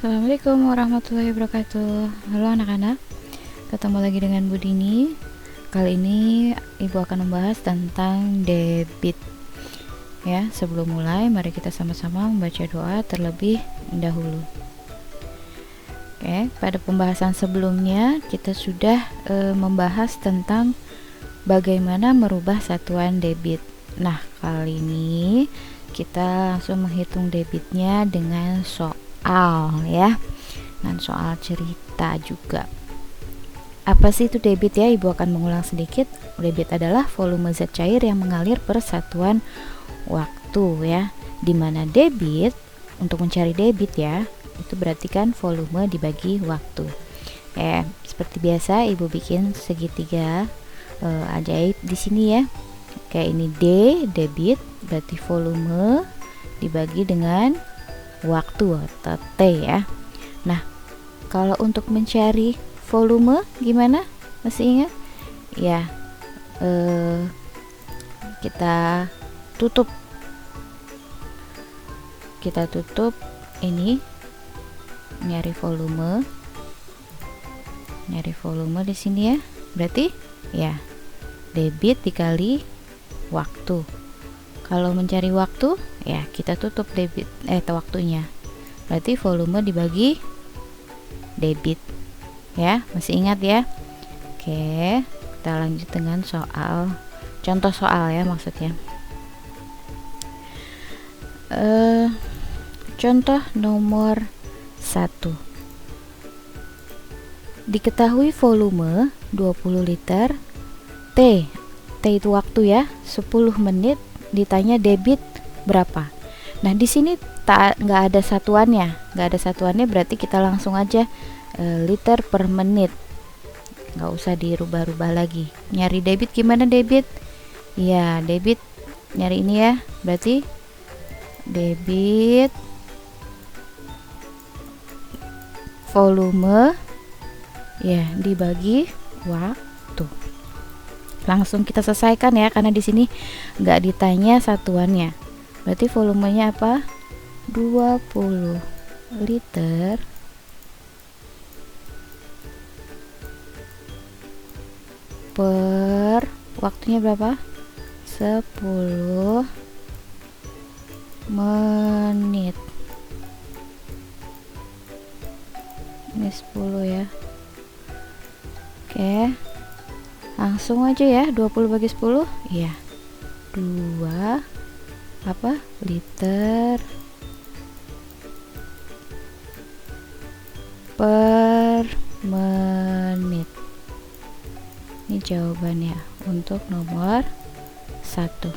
Assalamualaikum warahmatullahi wabarakatuh. Halo anak-anak, ketemu lagi dengan Bu Dini. Kali ini Ibu akan membahas tentang debit. Ya, sebelum mulai, mari kita sama-sama membaca doa terlebih dahulu. Oke, pada pembahasan sebelumnya kita sudah membahas tentang bagaimana merubah satuan debit. Nah, kali ini kita langsung menghitung debitnya dengan soal ya, dengan soal cerita juga. Apa sih itu debit ya? Ibu akan mengulang sedikit. Debit adalah volume zat cair yang mengalir per satuan waktu ya. Dimana debit, untuk mencari debit ya, itu berarti kan volume dibagi waktu. Seperti biasa Ibu bikin segitiga ajaib di sini ya. Kayak ini D, debit, berarti volume dibagi dengan waktu atau T ya. Nah, kalau untuk mencari volume gimana? Masih ingat? Ya, kita tutup ini, nyari volume di sini ya. Berarti ya debit dikali waktu. Kalau mencari waktu ya kita tutup debit waktunya. Berarti volume dibagi debit. Ya, masih ingat ya? Oke, kita lanjut dengan contoh soal ya maksudnya. Contoh nomor 1. Diketahui volume 20 liter T itu waktu ya, 10 menit, ditanya debit berapa. Nah, di sini nggak ada satuannya, berarti kita langsung aja liter per menit, nggak usah dirubah-rubah lagi. Nyari debit gimana debit? Ya, debit nyari ini ya, berarti debit volume ya dibagi waktu. Langsung kita selesaikan ya, karena di sini nggak ditanya satuannya. Berarti volumenya apa? 20 liter per waktunya berapa? 10 menit. Ini 10 ya. Oke. Langsung aja ya, 20 bagi 10 ya 2 liter per menit. Ini jawabannya untuk nomor 1.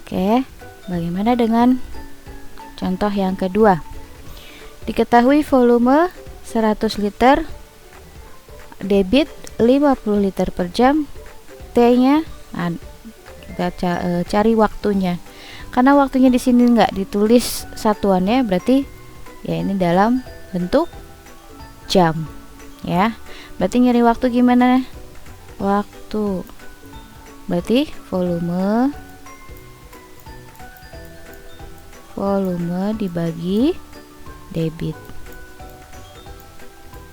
Oke, bagaimana dengan contoh yang kedua? Diketahui volume 100 liter, debit 50 liter per jam, T-nya kita cari waktunya. Karena waktunya di sini nggak ditulis satuannya, berarti ya ini dalam bentuk jam ya. Berarti nyari waktu gimana? Waktu berarti volume dibagi debit.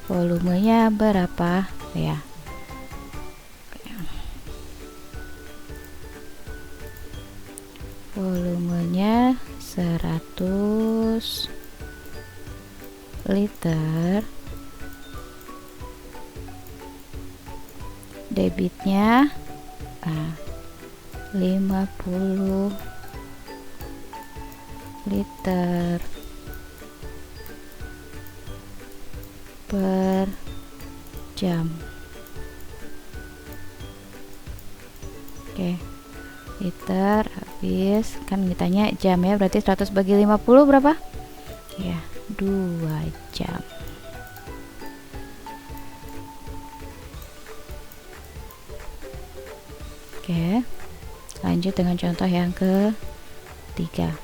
Volumenya berapa ya? Volumenya 100 liter, debitnya 50 liter per jam. Oke, liter habis, kan ditanya jam ya, berarti 100 bagi 50 berapa? Ya, 2 jam. Oke, lanjut dengan contoh yang ketiga.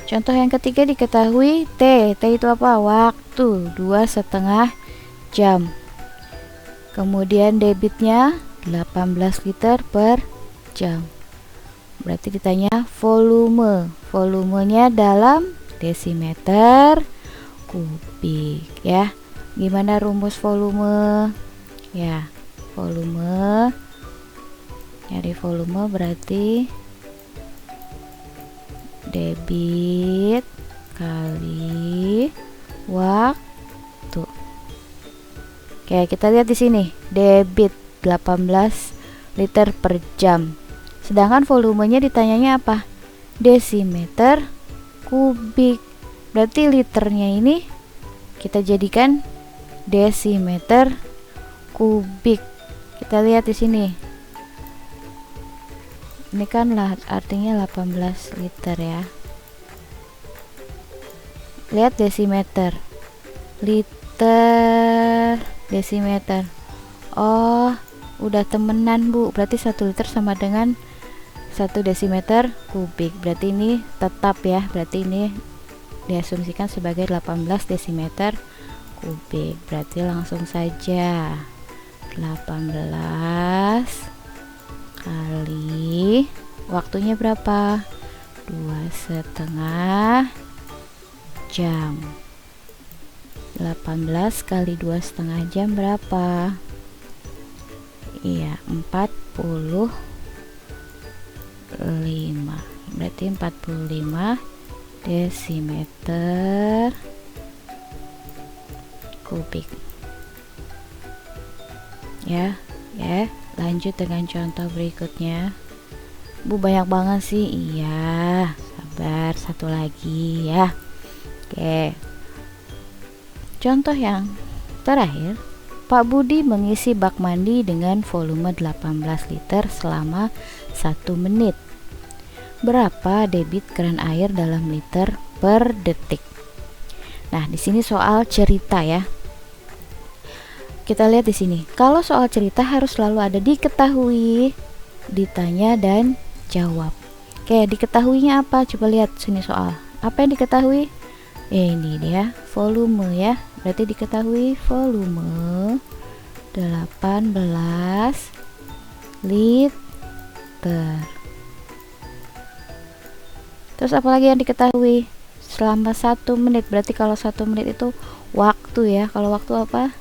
Contoh yang ketiga, diketahui T itu apa? Waktu 2,5 jam. Kemudian debitnya 18 liter per jam. Berarti ditanya volumenya dalam desimeter kubik ya. Gimana rumus volume? Ya, volume, nyari volume berarti debit kali waktu. Oke, kita lihat di sini. Debit 18 liter per jam. Sedangkan volumenya ditanyanya apa? Desimeter kubik. Berarti liternya ini kita jadikan desimeter kubik. Kita lihat di sini. Ini kan artinya 18 liter ya. Lihat desimeter. Liter, desimeter. Oh, udah temenan Bu. Berarti 1 liter sama dengan 1 desimeter kubik. Berarti ini tetap ya. Berarti ini diasumsikan sebagai 18 desimeter kubik. Berarti langsung saja 18 kali waktunya berapa? 2,5 jam. 18 kali 2,5 jam berapa? Iya, 45. Berarti 45 desimeter kubik. Ya. Lanjut dengan contoh berikutnya. Bu, banyak banget sih. Iya, sabar, satu lagi ya. Oke. Contoh yang terakhir, Pak Budi mengisi bak mandi dengan volume 18 liter selama 1 menit. Berapa debit keran air dalam liter per detik? Nah, di sini soal cerita ya. Kita lihat di sini. Kalau soal cerita harus selalu ada diketahui, ditanya dan jawab. Oke, diketahuinya apa? Coba lihat sini soal. Apa yang diketahui? Ini dia, volume ya. Berarti diketahui volume 18 liter. Terus apa lagi yang diketahui? Selama 1 menit. Berarti kalau 1 menit itu waktu ya. Kalau waktu apa?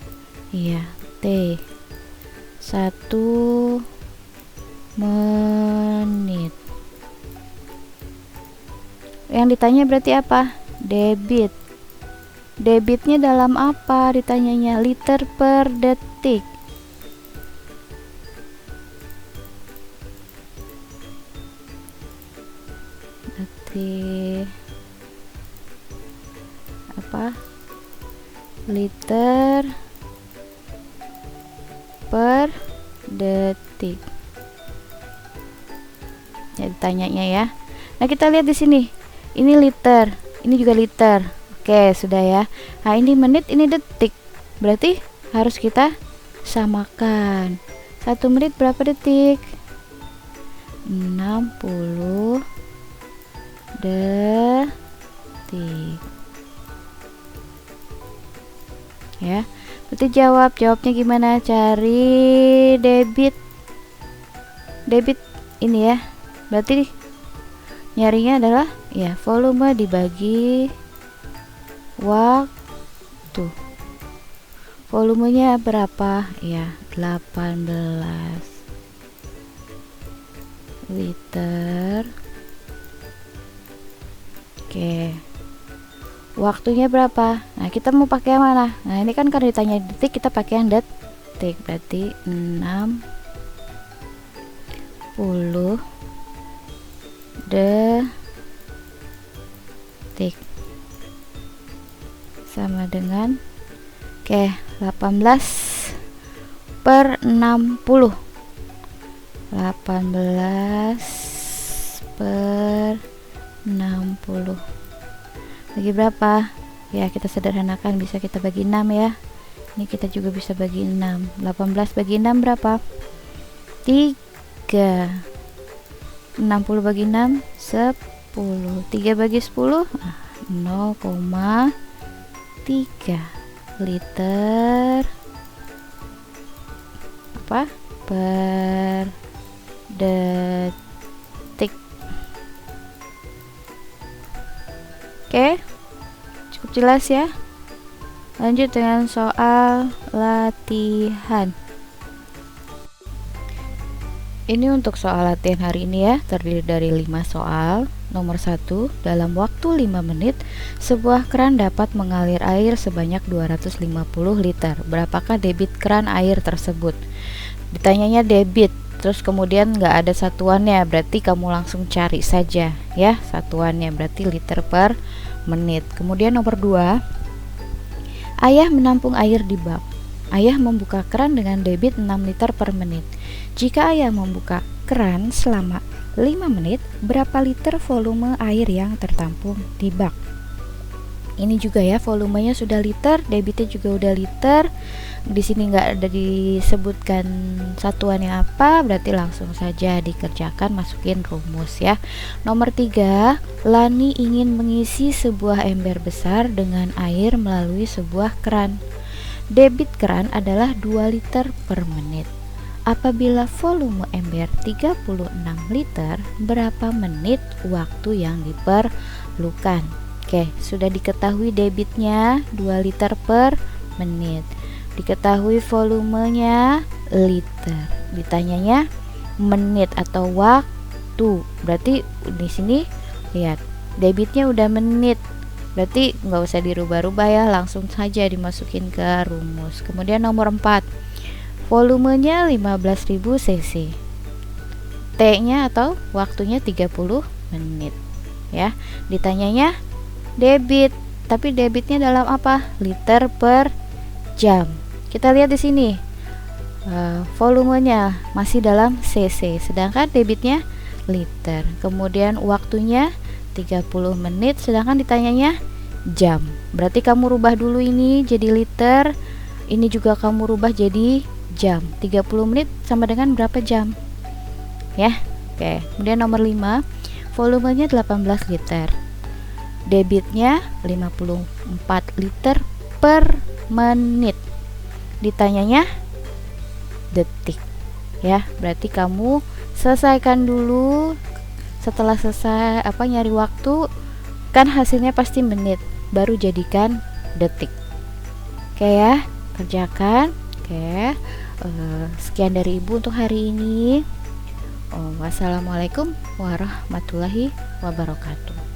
Iya, T 1 menit. Yang ditanya berarti apa? Debit. Debitnya dalam apa ditanyanya? Liter per detik. Berarti apa? Liter per detik. Ya, ditanyanya ya. Nah, kita lihat di sini. Ini liter, ini juga liter. Oke, sudah ya. Nah, ini menit, ini detik. Berarti harus kita samakan. 1 menit berapa detik? 60 detik. Ya. Berarti jawabnya gimana? Cari debit ini ya. Berarti nyarinya adalah ya volume dibagi waktu. Volumenya berapa? Ya, 18 liter. Oke. Waktunya berapa? Nah, kita mau pakai yang mana? Nah, ini kan karena ditanya detik, kita pakai yang detik. Berarti 60 detik sama dengan 18 per 60. 18 per 60 bagi berapa? Ya, kita sederhanakan, bisa kita bagi 6 ya. Ini kita juga bisa bagi 6. 18 bagi 6 berapa? 3. 60 bagi 6 10. 3 bagi 10 0,3 liter apa? Per detik. Oke. Jelas ya? Lanjut dengan soal latihan. Ini untuk soal latihan hari ini ya, terdiri dari 5 soal. Nomor 1, dalam waktu 5 menit, sebuah keran dapat mengalir air sebanyak 250 liter. Berapakah debit keran air tersebut? Ditanyanya debit, terus kemudian nggak ada satuannya, berarti kamu langsung cari saja ya satuannya, berarti liter per menit. Kemudian nomor 2, ayah menampung air di bak. Ayah membuka keran dengan debit 6 liter per menit. Jika ayah membuka keran selama 5 menit, berapa liter volume air yang tertampung di bak? Ini juga ya, volumenya sudah liter, debitnya juga udah liter. Di sini nggak ada disebutkan satuannya apa, berarti langsung saja dikerjakan, masukin rumus ya. Nomor 3, Lani ingin mengisi sebuah ember besar dengan air melalui sebuah keran. Debit keran adalah 2 liter per menit. Apabila volume ember 36 liter, berapa menit waktu yang diperlukan? Oke, sudah diketahui debitnya 2 liter per menit. Diketahui volumenya liter. Ditanyanya menit atau waktu. Berarti di sini lihat, debitnya udah menit. Berarti nggak usah dirubah-rubah ya, langsung saja dimasukin ke rumus. Kemudian nomor 4, volumenya 15.000 cc. T-nya atau waktunya 30 menit. Ya, ditanyanya debit, tapi debitnya dalam apa? Liter per jam. Kita lihat di sini. Volumenya masih dalam cc, sedangkan debitnya liter. Kemudian waktunya 30 menit, sedangkan ditanyanya jam. Berarti kamu rubah dulu ini jadi liter, ini juga kamu rubah jadi jam. 30 menit sama dengan berapa jam? Ya. Oke. Kemudian nomor 5, volumenya 18 liter. Debitnya 54 liter per menit. Ditanyanya detik. Ya, berarti kamu selesaikan dulu. Setelah selesai nyari waktu, kan hasilnya pasti menit, baru jadikan detik. Oke ya, kerjakan. Oke. Sekian dari Ibu untuk hari ini. Wassalamualaikum warahmatullahi wabarakatuh.